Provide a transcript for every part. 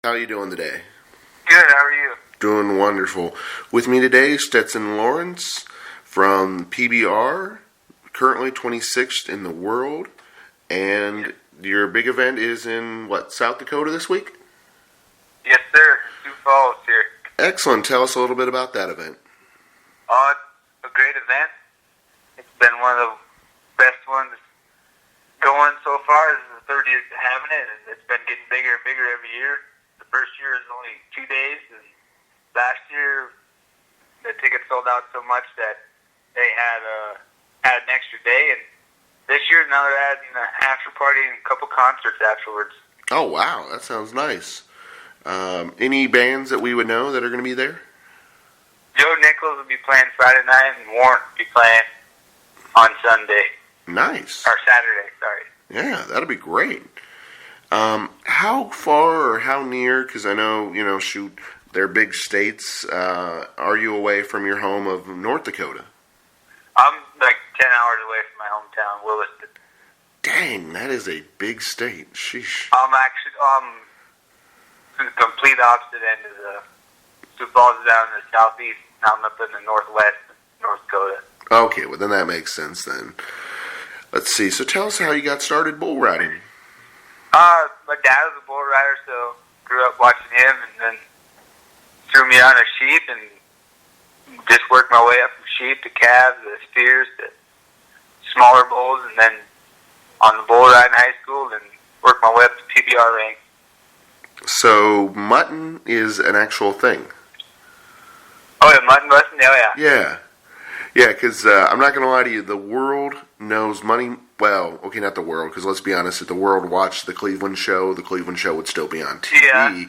How are you doing today? Good, how are you? Doing wonderful. With me today, Stetson Lawrence from PBR, currently 26th in the world. And your big event is in, South Dakota this week? Yes, sir. Sioux Falls here. Excellent. Tell us a little bit about that event. It's a great event. It's been one of the best ones going so far. This is the third year having it, and it's been getting bigger and bigger every year. The first year is only 2 days, and last year the tickets sold out so much that they had an extra day, and this year now they're adding an after party and a couple concerts afterwards. Oh, wow. That sounds nice. Any bands that we would know that are going to be there? Joe Nichols will be playing Friday night, and Warrant will be playing on Sunday. Nice. Or Saturday, sorry. Yeah, that'll be great. How far or how near, because I know, they're big states, are you away from your home of North Dakota? I'm like 10 hours away from my hometown, Williston. Dang, that is a big state. Sheesh. I'm the complete opposite end of the Sioux Falls down in the southeast, and I'm up in the northwest, North Dakota. Okay, well then that makes sense then. Let's see, so tell us how you got started bull riding. My dad was a bull rider, so grew up watching him, and then threw me on a sheep, and just worked my way up from sheep to calves, to steers, to smaller bulls, and then on the bull ride in high school, and worked my way up to PBR rank. So mutton is an actual thing. Oh yeah, mutton busting? Oh yeah. Yeah, because I'm not going to lie to you, the world knows money. Well, okay, not the world, because let's be honest, if the world watched the Cleveland show would still be on TV. Yeah.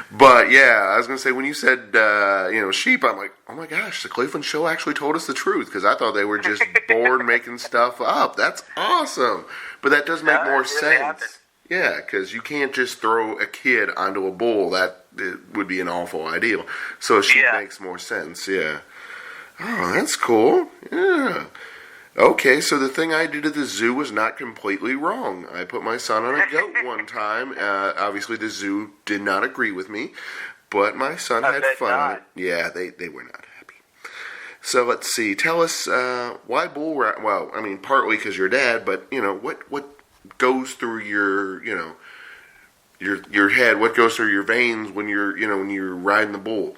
But yeah, I was going to say, when you said, sheep, I'm like, oh my gosh, the Cleveland show actually told us the truth, because I thought they were just bored making stuff up. That's awesome. But that does make more sense. Yeah, because you can't just throw a kid onto a bull. That would be an awful idea. So a sheep makes more sense, yeah. Oh, that's cool. Yeah. Okay, so the thing I did at the zoo was not completely wrong. I put my son on a goat one time. Obviously, the zoo did not agree with me, but my son had fun. Not. Yeah, they were not happy. So let's see. Tell us why bull riding. Well, I mean, partly because you're dad, but what goes through your your head? What goes through your veins when you're riding the bull?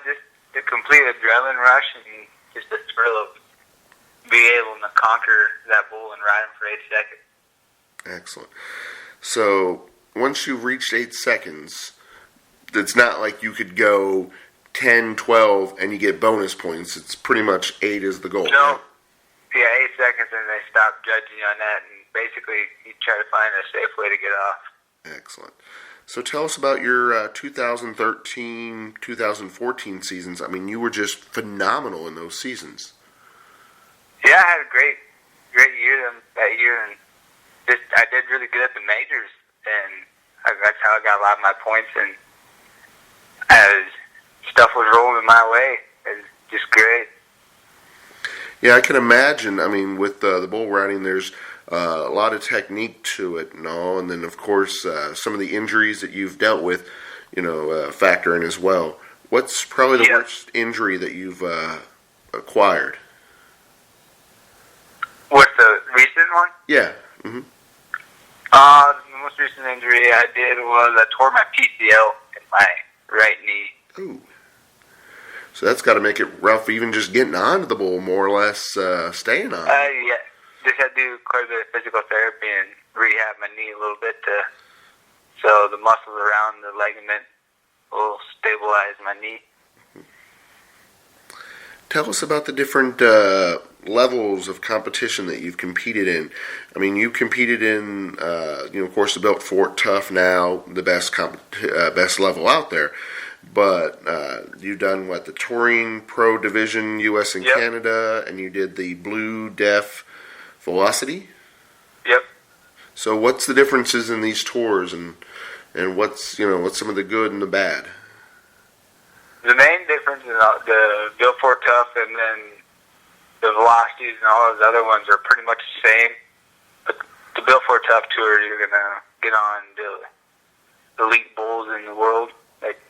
Just the complete adrenaline rush and just the thrill of being able to conquer that bull and ride him for 8 seconds. Excellent. So once you've reached 8 seconds, it's not like you could go 10, 12, and you get bonus points. It's pretty much 8 is the goal. No. Right? Yeah, 8 seconds, and they stop judging you on that, and basically you try to find a safe way to get off. Excellent. So tell us about your 2013, 2014 seasons. I mean, you were just phenomenal in those seasons. Yeah, I had a great year that year, and I did really good at the majors, and that's how I got a lot of my points, and as stuff was rolling my way, it was just great. Yeah, I can imagine. I mean, with the bull riding, there's a lot of technique to it and all, and then of course some of the injuries that you've dealt with, factor in as well. What's probably the worst injury that you've acquired? What's the recent one? Yeah. Mm-hmm. The most recent injury I did was I tore my PCL in my right knee. Ooh. So that's got to make it rough, even just getting onto the bull, more or less staying on. Yeah. Just had to do quite a bit of physical therapy and rehab my knee a little bit so the muscles around the ligament will stabilize my knee. Tell us about the different levels of competition that you've competed in. I mean, you competed in, of course, the Built Fort Tough now, the best level out there. But you've done, the Touring Pro Division, U.S. and Canada, and you did the Blue Deaf Velocity? Yep. So what's the differences in these tours, and what's some of the good and the bad? The main difference is the Built Fort Tough and then the Velocities and all those other ones are pretty much the same. But the Built Fort Tough tour, you're going to get on and do elite bulls in the world. Like,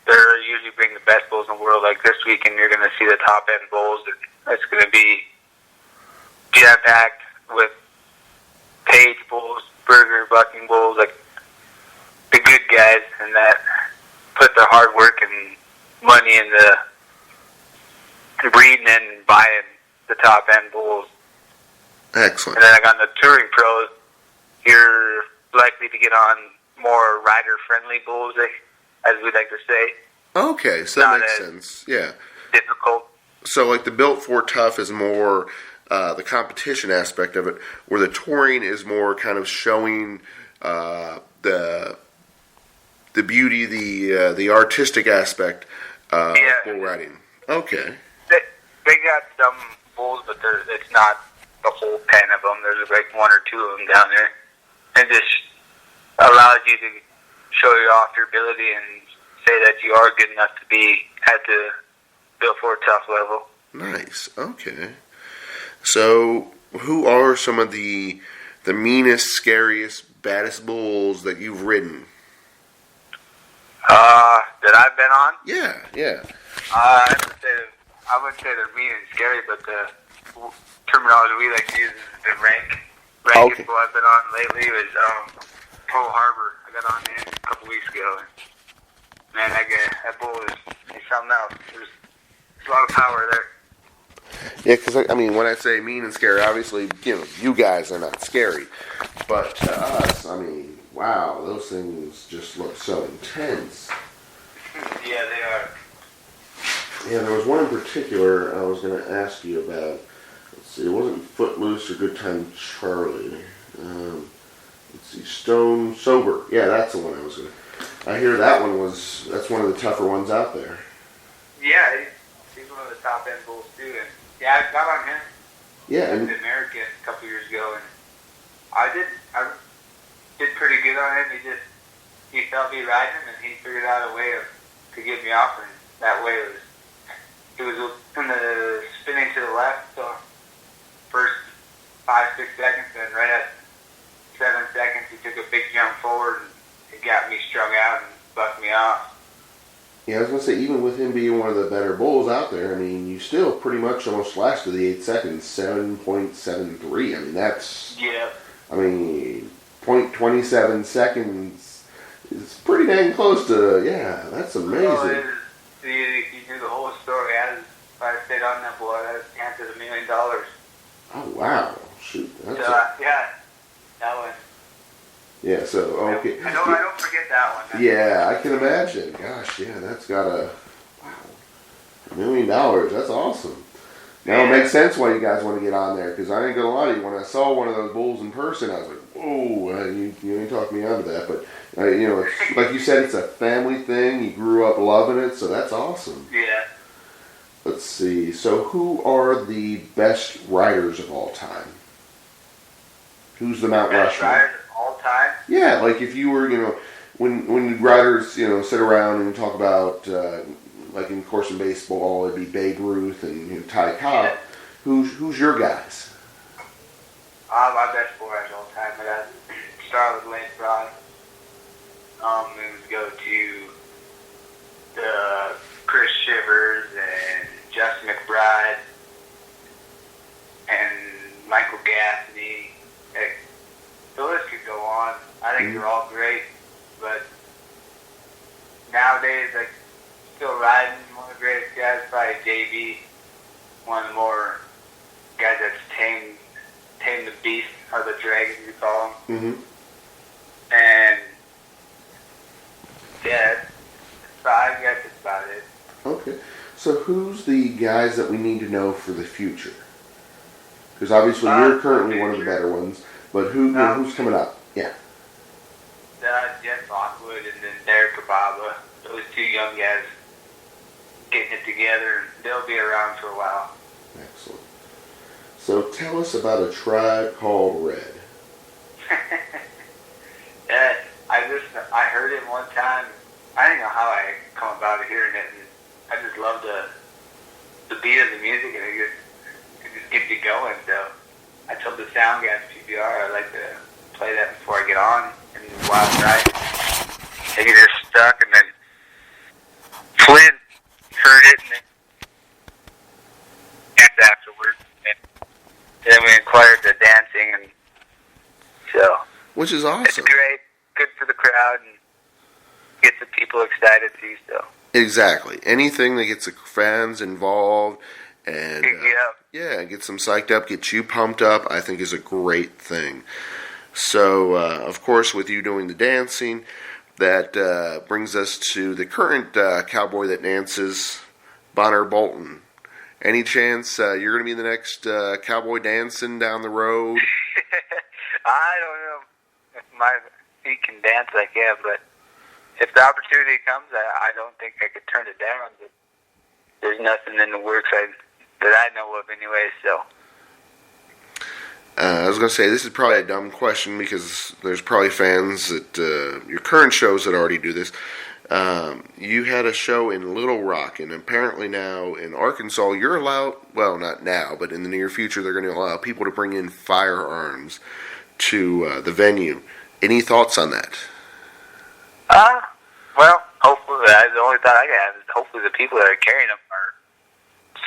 they're usually bring the best bulls in the world. Like this weekend, you're going to see the top end bulls. It's going to be jam packed with cage bulls, burger bucking bulls, like the good guys, and that put their hard work and money into breeding and buying the top end bulls. Excellent. And then on the touring pros, you're likely to get on more rider-friendly bulls, as we like to say. Okay, so that makes sense. Yeah. Difficult. So, like, the Built for Tough is more the competition aspect of it, where the touring is more kind of showing the beauty, the artistic aspect of bull riding. Okay. They got some bulls, but it's not the whole pen of them. There's like one or two of them down there. And just allows you to show you off your ability and say that you are good enough to be at the Built for Tough level. Nice. Okay. So, who are some of the meanest, scariest, baddest bulls that you've ridden? That I've been on? Yeah. I wouldn't say they're mean and scary, but the terminology we like to use is the rankest bull I've been on lately was Pearl Harbor. I got on him a couple weeks ago. And, man, that bull is something else. There's a lot of power there. Yeah, because, I mean, when I say mean and scary, obviously, you guys are not scary. But to us, I mean, wow, those things just look so intense. Yeah, they are. Yeah, there was one in particular I was going to ask you about. Let's see, it wasn't Footloose or Good Time Charlie. Let's see, Stone Sober. Yeah, that's the one I was going to. I hear that's one of the tougher ones out there. Yeah, he's one of the top end bulls too. And yeah, I got on him. Yeah, in the American a couple years ago, and I did pretty good on him. He felt me riding him, and he figured out a way to get me off, and that way it was in the spinning to the left, so first 5-6 seconds, and right at 7 seconds, he took a big jump forward, and it got me strung out and bucked me off. Yeah, I was going to say, even with him being one of the better bulls out there, I mean, you still pretty much almost lasted the 8 seconds, 7.73. I mean, that's... Yeah. I mean, 0.27 seconds is pretty dang close to... Yeah, that's amazing. Well, if you knew the whole story, if I stayed on that bull, I'd have chances $1 million. Oh, wow. Shoot. That's yeah, that one. Yeah, so, okay. I don't forget that one. Yeah, I can imagine. Gosh, yeah, that's got wow, $1 million. That's awesome. Now it makes sense why you guys want to get on there, because I ain't gonna lie to you, when I saw one of those bulls in person, I was like, whoa, you ain't talked me onto that. But, it's, like you said, it's a family thing. You grew up loving it, so that's awesome. Yeah. Let's see. So who are the best riders of all time? Who's the Mount Rushmore? Riders of all time? Yeah, like if you were, when riders, sit around and talk about, like in course in baseball, it'd be Babe Ruth and Ty Cobb. Yeah. Who's your guys? My best boy of all time. I got start with Lance Rod. We would go to the Chris Shivers and Justin McBride and Michael Gaffney. The list could go on. I think they're all great, but nowadays, like, still riding, one of the greatest guys, probably JB, one of the more guys that's tamed the beast, or the dragon, you call him. Mm-hmm. And, yeah, I guess that's about it. Okay. So who's the guys that we need to know for the future? Because obviously you're currently one of the better ones, but who's coming up? Yeah. Jeff Lockwood and then Derek Kababa. Those two young guys getting it together. They'll be around for a while. Excellent. So tell us about a tribe called Red. Yeah, I heard it one time. I don't know how I come about hearing it. And I just love the beat of the music, and it just gets you going. So I told the sound guys PBR I'd like to play that before I get on and Wild Ride. they get just stuck, and then Flynn heard it, and then afterwards, and then we inquired the dancing, and so which is awesome. It's great, good for the crowd, and gets the people excited too. So exactly, anything that gets the fans involved and gets them psyched up, gets you pumped up, I think is a great thing. So, of course, with you doing the dancing, that brings us to the current cowboy that dances, Bonner Bolton. Any chance you're going to be the next cowboy dancing down the road? I don't know if my feet can dance like that, but if the opportunity comes, I don't think I could turn it down. But there's nothing in the works that I know of anyway, so. I was going to say, this is probably a dumb question because there's probably fans that your current shows that already do this. You had a show in Little Rock, and apparently now in Arkansas, you're allowed, well, not now, but in the near future, they're going to allow people to bring in firearms to the venue. Any thoughts on that? Well, hopefully, the only thought I have is hopefully the people that are carrying them are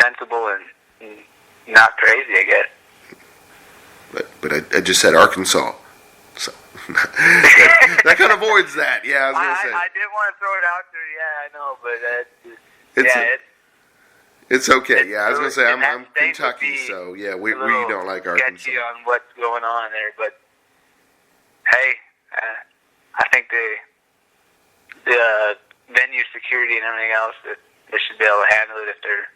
sensible and not crazy, I guess. But I just said Arkansas, so that kind of avoids that. Yeah, I was going to say. I did want to throw it out there. Yeah, I know, but it's okay. I was going to say I'm State Kentucky, so yeah, we don't like Arkansas. Sketchy on what's going on there, but hey, I think the venue security and everything else that they should be able to handle it if they're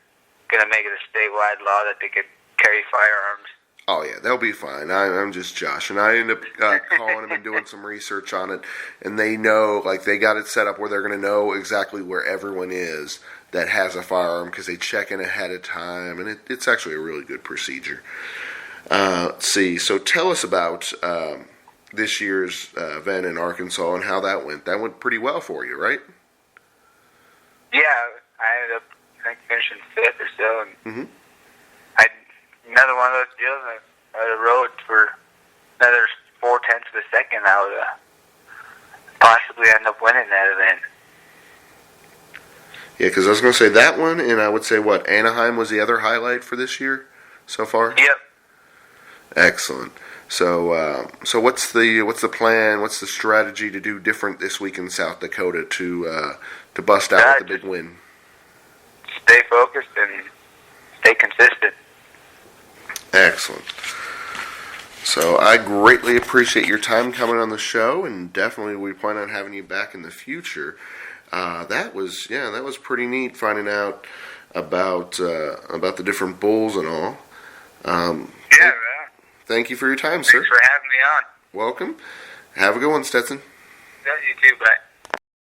going to make it a statewide law that they could carry firearms. Oh, yeah, they'll be fine. I'm just Josh, and I end up calling them and doing some research on it, and they know, like, they got it set up where they're going to know exactly where everyone is that has a firearm because they check in ahead of time, and it's actually a really good procedure. Let's see, so tell us about this year's event in Arkansas and how that went. That went pretty well for you, right? Yeah, I ended up, I think, finishing 5th or so, and another one of those deals, I rode for another 0.4 of a second, I would possibly end up winning that event. Yeah, because I was going to say that one, and I would say, Anaheim was the other highlight for this year so far? Yep. Excellent. So what's the plan? What's the strategy to do different this week in South Dakota to bust out with the big win? Stay focused and stay consistent. Excellent. So I greatly appreciate your time coming on the show, and definitely we plan on having you back in the future. That was pretty neat finding out about the different bulls and all. Thank you for your time, sir. Thanks for having me on. Welcome. Have a good one, Stetson. Yeah, you too. Bye.